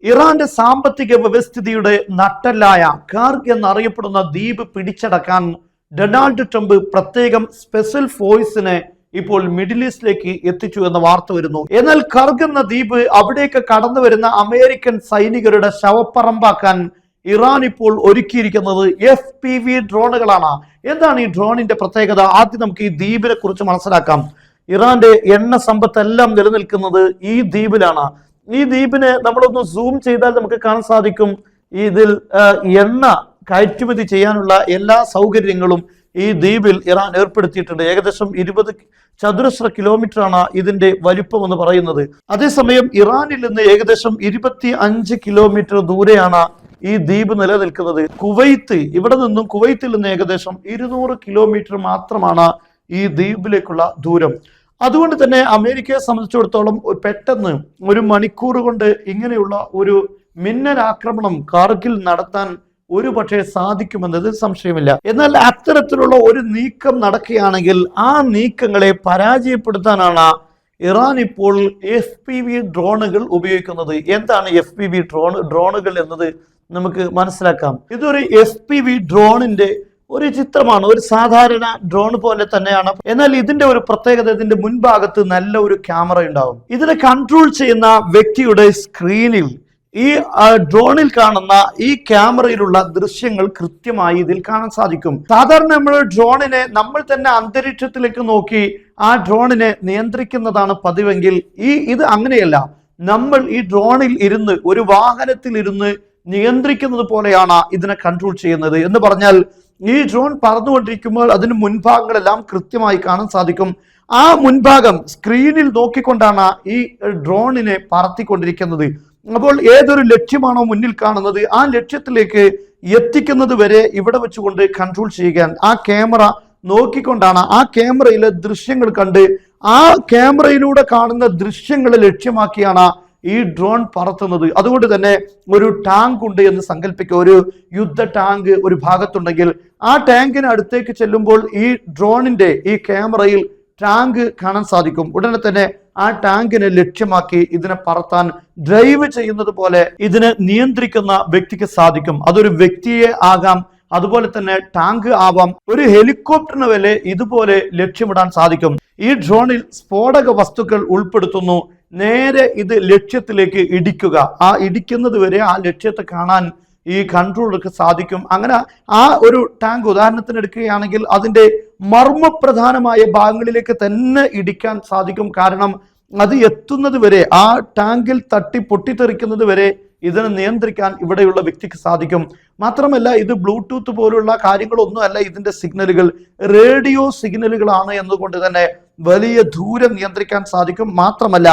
ഇറാന്റെ സാമ്പത്തിക വ്യവസ്ഥിതിയുടെ നട്ടെല്ലായ കാർഗ് എന്നറിയപ്പെടുന്ന ദ്വീപ് പിടിച്ചടക്കാൻ ഡൊണാൾഡ് ട്രംപ് പ്രത്യേകം സ്പെഷ്യൽ ഫോഴ്സിനെ ഇപ്പോൾ മിഡിൽ ഈസ്റ്റിലേക്ക് എത്തിച്ചു എന്ന വാർത്ത വരുന്നു. എന്നാൽ കർഗ് എന്ന ദ്വീപ് അവിടേക്ക് കടന്നു വരുന്ന അമേരിക്കൻ സൈനികരുടെ ശവപ്പറമ്പാക്കാൻ ഇറാൻ ഇപ്പോൾ ഒരുക്കിയിരിക്കുന്നത് FPV ഡ്രോണുകളാണ്. എന്താണ് ഈ ഡ്രോണിന്റെ പ്രത്യേകത? ആദ്യം നമുക്ക് ഈ ദ്വീപിനെ കുറിച്ച് മനസ്സിലാക്കാം. ഇറാന്റെ എണ്ണ സമ്പത്തെല്ലാം നിലനിൽക്കുന്നത് ഈ ദ്വീപിലാണ്. ഈ ദ്വീപിനെ നമ്മളൊന്ന് സൂം ചെയ്താൽ നമുക്ക് കാണാൻ സാധിക്കും. ഇതിൽ എണ്ണ കയറ്റുമതി ചെയ്യാനുള്ള എല്ലാ സൗകര്യങ്ങളും ഈ ദ്വീപിൽ ഇറാൻ ഏർപ്പെടുത്തിയിട്ടുണ്ട്. ഏകദേശം 20 ചതുരശ്ര കിലോമീറ്റർ ആണ് ഇതിന്റെ വലിപ്പം എന്ന് പറയുന്നത്. അതേസമയം ഇറാനിൽ നിന്ന് ഏകദേശം 25 കിലോമീറ്റർ ദൂരെയാണ് ഈ ദ്വീപ് നിലനിൽക്കുന്നത്. കുവൈത്തിൽ നിന്ന് ഏകദേശം 200 കിലോമീറ്റർ മാത്രമാണ് ഈ ദ്വീപിലേക്കുള്ള ദൂരം. അതുകൊണ്ട് തന്നെ അമേരിക്കയെ സംബന്ധിച്ചിടത്തോളം പെട്ടെന്ന് ഒരു മണിക്കൂർ കൊണ്ട് ഇങ്ങനെയുള്ള ഒരു മിന്നൽ ആക്രമണം കാർഗിൽ നടത്താൻ ഒരു പക്ഷേ സാധിക്കുമെന്നത് സംശയമില്ല. എന്നാൽ അത്തരത്തിലുള്ള ഒരു നീക്കം നടക്കുകയാണെങ്കിൽ ആ നീക്കങ്ങളെ പരാജയപ്പെടുത്താനാണ് ഇറാൻ ഇപ്പോൾ FPV ഡ്രോണുകൾ ഉപയോഗിക്കുന്നത്. എന്താണ് FPV ഡ്രോണുകൾ എന്നത് നമുക്ക് മനസ്സിലാക്കാം. ഇതൊരു FPV ഡ്രോണിന്റെ ഒരു ചിത്രമാണ്. ഒരു സാധാരണ ഡ്രോൺ പോലെ തന്നെയാണ്. എന്നാൽ ഇതിന്റെ ഒരു പ്രത്യേകത, ഇതിന്റെ മുൻഭാഗത്ത് നല്ല ഒരു ക്യാമറ ഉണ്ടാവും. ഇതിനെ കൺട്രോൾ ചെയ്യുന്ന വ്യക്തിയുടെ സ്ക്രീനിൽ ഈ ഡ്രോണിൽ കാണുന്ന ഈ ക്യാമറയിലുള്ള ദൃശ്യങ്ങൾ കൃത്യമായി ഇതിൽ കാണാൻ സാധിക്കും. സാധാരണ നമ്മൾ ഡ്രോണിനെ നമ്മൾ തന്നെ അന്തരീക്ഷത്തിലേക്ക് നോക്കി ആ ഡ്രോണിനെ നിയന്ത്രിക്കുന്നതാണ് പതിവെങ്കിൽ ഇത് അങ്ങനെയല്ല. നമ്മൾ ഈ ഡ്രോണിൽ ഇരുന്ന് ഒരു വാഹനത്തിൽ ഇരുന്ന് നിയന്ത്രിക്കുന്നത് പോലെയാണ് ഇതിനെ കൺട്രോൾ ചെയ്യുന്നത്. എന്ന് പറഞ്ഞാൽ ഈ ഡ്രോൺ പറന്നുകൊണ്ടിരിക്കുമ്പോൾ അതിന് മുൻഭാഗങ്ങളെല്ലാം കൃത്യമായി കാണാൻ സാധിക്കും. ആ മുൻഭാഗം സ്ക്രീനിൽ നോക്കിക്കൊണ്ടാണ് ഈ ഡ്രോണിനെ പറത്തിക്കൊണ്ടിരിക്കുന്നത്. അപ്പോൾ ഏതൊരു ലക്ഷ്യമാണോ മുന്നിൽ കാണുന്നത് ആ ലക്ഷ്യത്തിലേക്ക് എത്തിക്കുന്നത് വരെ ഇവിടെ വെച്ചുകൊണ്ട് കൺട്രോൾ ചെയ്യുക. ആ ക്യാമറ നോക്കിക്കൊണ്ടാണ് ആ ക്യാമറയിലെ ദൃശ്യങ്ങൾ കണ്ട് ആ ക്യാമറയിലൂടെ കാണുന്ന ദൃശ്യങ്ങളെ ലക്ഷ്യമാക്കിയാണ് ഈ ഡ്രോൺ പറത്തുന്നത്. അതുകൊണ്ട് തന്നെ ഒരു ടാങ്ക് ഉണ്ട് എന്ന് സങ്കല്പിക്കുക. ഒരു യുദ്ധ ടാങ്ക് ഒരു ഭാഗത്തുണ്ടെങ്കിൽ ആ ടാങ്കിന് അടുത്തേക്ക് ചെല്ലുമ്പോൾ ഈ ഡ്രോണിന്റെ ഈ ക്യാമറയിൽ ടാങ്ക് കാണാൻ സാധിക്കും. ഉടനെ തന്നെ ആ ടാങ്കിനെ ലക്ഷ്യമാക്കി ഇതിനെ പറത്താൻ ഡ്രൈവ് ചെയ്യുന്നത് പോലെ ഇതിനെ നിയന്ത്രിക്കുന്ന വ്യക്തിക്ക് സാധിക്കും. അതൊരു വ്യക്തിയെ ആകാം, അതുപോലെ തന്നെ ടാങ്ക് ആവാം, ഒരു ഹെലികോപ്റ്ററിന് വരെ ഇതുപോലെ ലക്ഷ്യമിടാൻ സാധിക്കും. ഈ ഡ്രോണിൽ സ്ഫോടക വസ്തുക്കൾ ഉൾപ്പെടുത്തുന്നു. നേരെ ഇത് ലക്ഷ്യത്തിലേക്ക് ഇടിക്കുക. ആ ഇടിക്കുന്നത് വരെ ആ ലക്ഷ്യത്തെ കാണാൻ ഈ കൺട്രോളർക്ക് സാധിക്കും. അങ്ങനെ ആ ഒരു ടാങ്ക് ഉദാഹരണത്തിന് എടുക്കുകയാണെങ്കിൽ അതിന്റെ മർമ്മപ്രധാനമായ ഭാഗങ്ങളിലേക്ക് തന്നെ ഇടിക്കാൻ സാധിക്കും. കാരണം അത് എത്തുന്നത് വരെ, ആ ടാങ്കിൽ തട്ടി പൊട്ടിത്തെറിക്കുന്നത് വരെ ഇതിനെ നിയന്ത്രിക്കാൻ ഇവിടെയുള്ള വ്യക്തിക്ക് സാധിക്കും. മാത്രമല്ല ഇത് ബ്ലൂടൂത്ത് പോലുള്ള കാര്യങ്ങളൊന്നുമല്ല. ഇതിന്റെ സിഗ്നലുകൾ റേഡിയോ സിഗ്നലുകളാണ് എന്നുകൊണ്ട് തന്നെ വലിയ ദൂരം നിയന്ത്രിക്കാൻ സാധിക്കും. മാത്രമല്ല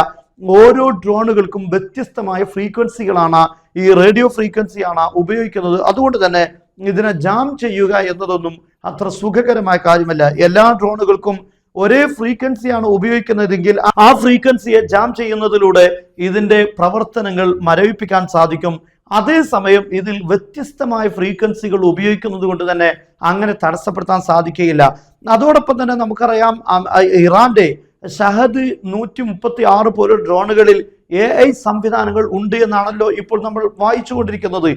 ഓരോ ഡ്രോണുകൾക്കും വ്യത്യസ്തമായ ഫ്രീക്വൻസികളാണ്, ഈ റേഡിയോ ഫ്രീക്വൻസിയാണ് ഉപയോഗിക്കുന്നത്. അതുകൊണ്ട് തന്നെ ഇതിനെ ജാം ചെയ്യുക എന്നതൊന്നും അത്ര സുഖകരമായ കാര്യമല്ല. എല്ലാ ഡ്രോണുകൾക്കും ഒരേ ഫ്രീക്വൻസിയാണ് ഉപയോഗിക്കുന്നതെങ്കിൽ ആ ഫ്രീക്വൻസിയെ ജാം ചെയ്യുന്നതിലൂടെ ഇതിന്റെ പ്രവർത്തനങ്ങൾ മരവിപ്പിക്കാൻ സാധിക്കും. അതേസമയം ഇതിൽ വ്യത്യസ്തമായ ഫ്രീക്വൻസികൾ ഉപയോഗിക്കുന്നത് കൊണ്ട് തന്നെ അങ്ങനെ തടസ്സപ്പെടുത്താൻ സാധിക്കുകയില്ല. അതോടൊപ്പം തന്നെ നമുക്കറിയാം ഇറാന്റെ ഷഹദ് 136 പോലുള്ള ഡ്രോണുകളിൽ AI സംവിധാനങ്ങൾ ഉണ്ട് എന്നാണല്ലോ ഇപ്പോൾ നമ്മൾ വായിച്ചുകൊണ്ടിരിക്കുന്നത്.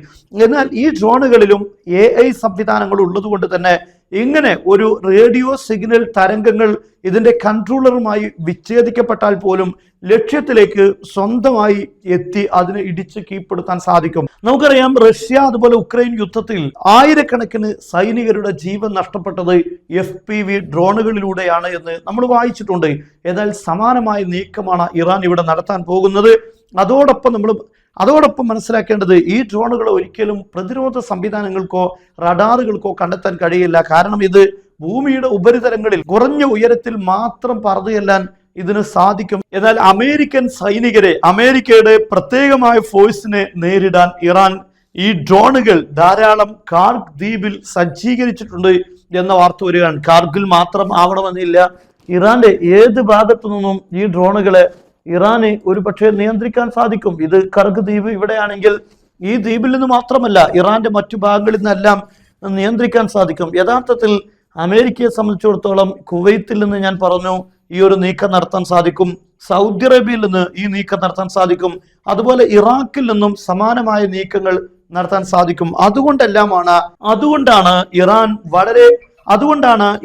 എന്നാൽ ഈ ഡ്രോണുകളിലും AI സംവിധാനങ്ങൾ ഉള്ളത് കൊണ്ട് തന്നെ ഇങ്ങനെ ഒരു റേഡിയോ സിഗ്നൽ തരംഗങ്ങൾ ഇതിന്റെ കൺട്രോളറുമായി വിച്ഛേദിക്കപ്പെട്ടാൽ പോലും ലക്ഷ്യത്തിലേക്ക് സ്വന്തമായി എത്തി അതിനെ ഇടിച്ച് കീഴ്പ്പെടുത്താൻ സാധിക്കും. നമുക്കറിയാം റഷ്യ അതുപോലെ ഉക്രൈൻ യുദ്ധത്തിൽ ആയിരക്കണക്കിന് സൈനികരുടെ ജീവൻ നഷ്ടപ്പെട്ടത് FPV ഡ്രോണുകളിലൂടെയാണ് എന്ന് നമ്മൾ വായിച്ചിട്ടുണ്ട്. എന്നാൽ സമാനമായ നീക്കമാണ് ഇറാൻ ഇവിടെ നടത്താൻ പോകുന്നത്. അതോടൊപ്പം മനസ്സിലാക്കേണ്ടത് ഈ ഡ്രോണുകൾ ഒരിക്കലും പ്രതിരോധ സംവിധാനങ്ങൾക്കോ റഡാറുകൾക്കോ കണ്ടെത്താൻ കഴിയില്ല. കാരണം ഇത് ഭൂമിയുടെ ഉപരിതലങ്ങളിൽ കുറഞ്ഞ ഉയരത്തിൽ മാത്രം പറന്നുചെല്ലാൻ ഇതിന് സാധിക്കും. എന്നാൽ അമേരിക്കൻ സൈനികരെ, അമേരിക്കയുടെ പ്രത്യേകമായ ഫോഴ്സിനെ നേരിടാൻ ഇറാൻ ഈ ഡ്രോണുകൾ ധാരാളം കാർഗ് ദ്വീപിൽ സജ്ജീകരിച്ചിട്ടുണ്ട് എന്ന വാർത്ത വരികയാണ്. കാർഗിൽ മാത്രം ആവണമെന്നില്ല. ഇറാന്റെ ഏത് ഭാഗത്തു നിന്നും ഈ ഡ്രോണുകളെ ഇറാന് ഒരു പക്ഷേ നിയന്ത്രിക്കാൻ സാധിക്കും. ഇത് കർഗ് ദ്വീപ് ഇവിടെയാണെങ്കിൽ ഈ ദ്വീപിൽ നിന്ന് മാത്രമല്ല ഇറാന്റെ മറ്റു ഭാഗങ്ങളിൽ നിന്നെല്ലാം നിയന്ത്രിക്കാൻ സാധിക്കും. യഥാർത്ഥത്തിൽ അമേരിക്കയെ സംബന്ധിച്ചിടത്തോളം കുവൈത്തിൽ നിന്ന് ഞാൻ പറഞ്ഞു ഈ ഒരു നീക്കം നടത്താൻ സാധിക്കും. സൗദി അറേബ്യയിൽ നിന്ന് ഈ നീക്കം നടത്താൻ സാധിക്കും. അതുപോലെ ഇറാഖിൽ നിന്നും സമാനമായ നീക്കങ്ങൾ നടത്താൻ സാധിക്കും. അതുകൊണ്ടാണ്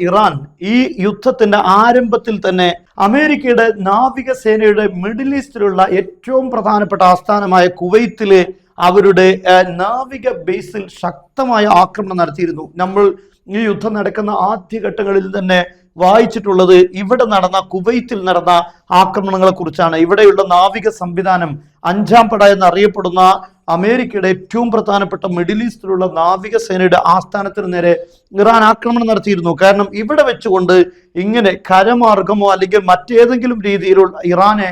ഇറാൻ ഈ യുദ്ധത്തിന്റെ ആരംഭത്തിൽ തന്നെ അമേരിക്കയുടെ നാവികസേനയുടെ മിഡിൽ ഈസ്റ്റിലുള്ള ഏറ്റവും പ്രധാനപ്പെട്ട ആസ്ഥാനമായ കുവൈത്തിലെ അവരുടെ നാവിക ബേസിൽ ശക്തമായ ആക്രമണം നടത്തിയിരുന്നു. നമ്മൾ ഈ യുദ്ധം നടക്കുന്ന ആദ്യഘട്ടങ്ങളിൽ തന്നെ വായിച്ചിട്ടുള്ളത് ഇവിടെ നടന്ന കുവൈത്തിൽ നടന്ന ആക്രമണങ്ങളെ കുറിച്ചാണ്. ഇവിടെയുള്ള നാവിക സംവിധാനം 5ാം പട എന്നറിയപ്പെടുന്ന അമേരിക്കയുടെ ഏറ്റവും പ്രധാനപ്പെട്ട മിഡിൽ ഈസ്റ്റിലുള്ള നാവികസേനയുടെ ആസ്ഥാനത്തിന് നേരെ ഇറാൻ ആക്രമണം നടത്തിയിരുന്നു. കാരണം ഇവിടെ വെച്ചുകൊണ്ട് ഇങ്ങനെ കരമാർഗമോ അല്ലെങ്കിൽ മറ്റേതെങ്കിലും രീതിയിലുള്ള ഇറാനെ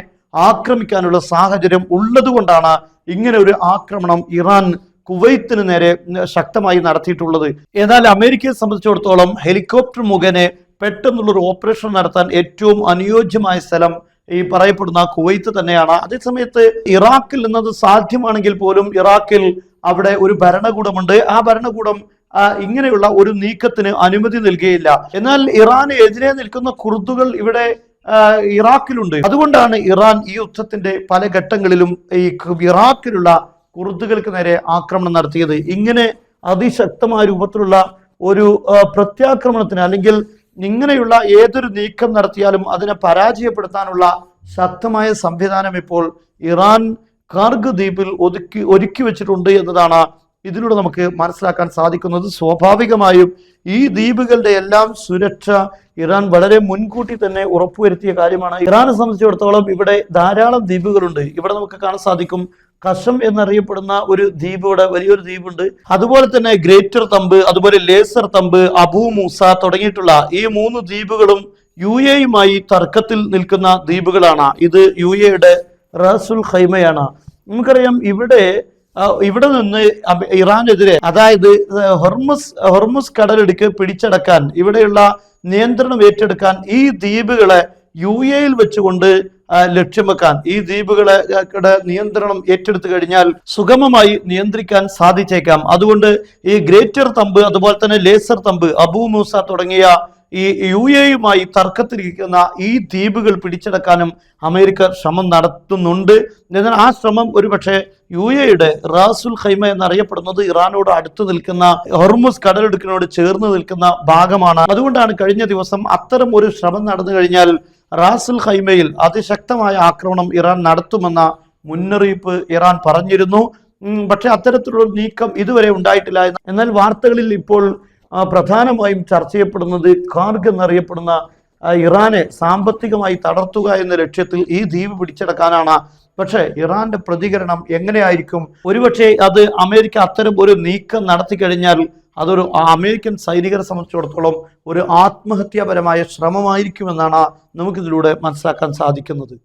ആക്രമിക്കാനുള്ള സാഹചര്യം ഉള്ളതുകൊണ്ടാണ് ഇങ്ങനെ ഒരു ആക്രമണം ഇറാൻ കുവൈത്തിന് നേരെ ശക്തമായി നടത്തിയിട്ടുള്ളത്. എന്നാൽ അമേരിക്കയെ സംബന്ധിച്ചിടത്തോളം ഹെലികോപ്റ്റർ മുഖേന പെട്ടെന്നുള്ളൊരു ഓപ്പറേഷൻ നടത്താൻ ഏറ്റവും അനുയോജ്യമായ സ്ഥലം ഈ പറയപ്പെടുന്ന കുവൈത്ത് തന്നെയാണ്. അതേസമയത്ത് ഇറാഖിൽ നിന്നത് സാധ്യമാണെങ്കിൽ പോലും ഇറാഖിൽ അവിടെ ഒരു ഭരണകൂടമുണ്ട്. ആ ഭരണകൂടം ഇങ്ങനെയുള്ള ഒരു നീക്കത്തിന് അനുമതി നൽകുകയില്ല. എന്നാൽ ഇറാന് എതിരെ നിൽക്കുന്ന കുർദുകൾ ഇവിടെ ഇറാഖിലുണ്ട്. അതുകൊണ്ടാണ് ഇറാൻ ഈ യുദ്ധത്തിന്റെ പല ഘട്ടങ്ങളിലും ഈ ഇറാഖിലുള്ള കുർദുകൾക്ക് നേരെ ആക്രമണം നടത്തിയത്. ഇങ്ങനെ അതിശക്തമായ രൂപത്തിലുള്ള ഒരു പ്രത്യാക്രമണത്തിന് അല്ലെങ്കിൽ ഇങ്ങനെയുള്ള ഏതൊരു നീക്കം നടത്തിയാലും അതിനെ പരാജയപ്പെടുത്താനുള്ള ശക്തമായ സംവിധാനം ഇപ്പോൾ ഇറാൻ കാർഗ് ദ്വീപിൽ ഒരുക്കി വെച്ചിട്ടുണ്ട് എന്നതാണ് ഇതിലൂടെ നമുക്ക് മനസ്സിലാക്കാൻ സാധിക്കുന്നത്. സ്വാഭാവികമായും ഈ ദ്വീപുകളുടെ എല്ലാം സുരക്ഷ ഇറാൻ വളരെ മുൻകൂട്ടി തന്നെ ഉറപ്പുവരുത്തിയ കാര്യമാണ്. ഇറാനെ സംബന്ധിച്ചിടത്തോളം ഇവിടെ ധാരാളം ദ്വീപുകളുണ്ട്. ഇവിടെ നമുക്ക് കാണാൻ സാധിക്കും കഷം എന്നറിയപ്പെടുന്ന ഒരു ദ്വീപ്, വലിയൊരു ദ്വീപുണ്ട്. അതുപോലെ തന്നെ ഗ്രേറ്റർ തമ്പ്, അതുപോലെ ലേസർ തമ്പ്, അബൂ മൂസ തുടങ്ങിയിട്ടുള്ള ഈ 3 ദ്വീപുകളും UAE-യുമായി തർക്കത്തിൽ നിൽക്കുന്ന ദ്വീപുകളാണ്. ഇത് UAE-യുടെ റാസുൽ ഖൈമയാണ്. നമുക്കറിയാം ഇവിടെ നിന്ന് ഇറാനെതിരെ, അതായത് ഹൊർമുസ് കടലിടുക്ക് പിടിച്ചടക്കാൻ, ഇവിടെയുള്ള നിയന്ത്രണം ഏറ്റെടുക്കാൻ ഈ ദ്വീപുകളെ UAE-യിൽ വെച്ചുകൊണ്ട് ലക്ഷ്യം വെക്കാൻ, ഈ ദ്വീപുകളെ നിയന്ത്രണം ഏറ്റെടുത്തു കഴിഞ്ഞാൽ സുഗമമായി നിയന്ത്രിക്കാൻ സാധിച്ചേക്കാം. അതുകൊണ്ട് ഈ ഗ്രേറ്റർ തമ്പ്, അതുപോലെ തന്നെ ലേസർ തമ്പ്, അബൂ മൂസ തുടങ്ങിയ ഈ UAE-യുമായി തർക്കത്തിലിരിക്കുന്ന ഈ ദ്വീപുകൾ പിടിച്ചെടുക്കാനും അമേരിക്ക ശ്രമം നടത്തുന്നുണ്ട്. എന്നാൽ ആ ശ്രമം ഒരുപക്ഷെ UAE-യുടെ റാസുൽ ഖൈമ എന്നറിയപ്പെടുന്നത് ഇറാനോട് അടുത്ത് നിൽക്കുന്ന ഹൊർമുസ് കടലിടുക്കിനോട് ചേർന്ന് നിൽക്കുന്ന ഭാഗമാണ്. അതുകൊണ്ടാണ് കഴിഞ്ഞ ദിവസം അത്തരം ഒരു ശ്രമം നടന്നു കഴിഞ്ഞാൽ റാസുൽ ഖൈമയിൽ അതിശക്തമായ ആക്രമണം ഇറാൻ നടത്തുമെന്ന മുന്നറിയിപ്പ് ഇറാൻ പറഞ്ഞിരുന്നു. പക്ഷെ അത്തരത്തിലുള്ള നീക്കം ഇതുവരെ ഉണ്ടായിട്ടില്ല. എന്നാൽ വാർത്തകളിൽ ഇപ്പോൾ പ്രധാനമായും ചർച്ച ചെയ്യപ്പെടുന്നത് കാർഗ് എന്നറിയപ്പെടുന്ന ഇറാനെ സാമ്പത്തികമായി തളർത്തുക എന്ന ലക്ഷ്യത്തിൽ ഈ ദ്വീപ് പിടിച്ചെടുക്കാനാണ്. പക്ഷേ ഇറാന്റെ പ്രതികരണം എങ്ങനെയായിരിക്കും? ഒരുപക്ഷെ അത് അമേരിക്ക അത്തരം ഒരു നീക്കം നടത്തി കഴിഞ്ഞാൽ അതൊരു അമേരിക്കൻ സൈനികരെ സംബന്ധിച്ചിടത്തോളം ഒരു ആത്മഹത്യാപരമായ ശ്രമമായിരിക്കുമെന്നാണ് നമുക്കിതിലൂടെ മനസ്സിലാക്കാൻ സാധിക്കുന്നത്.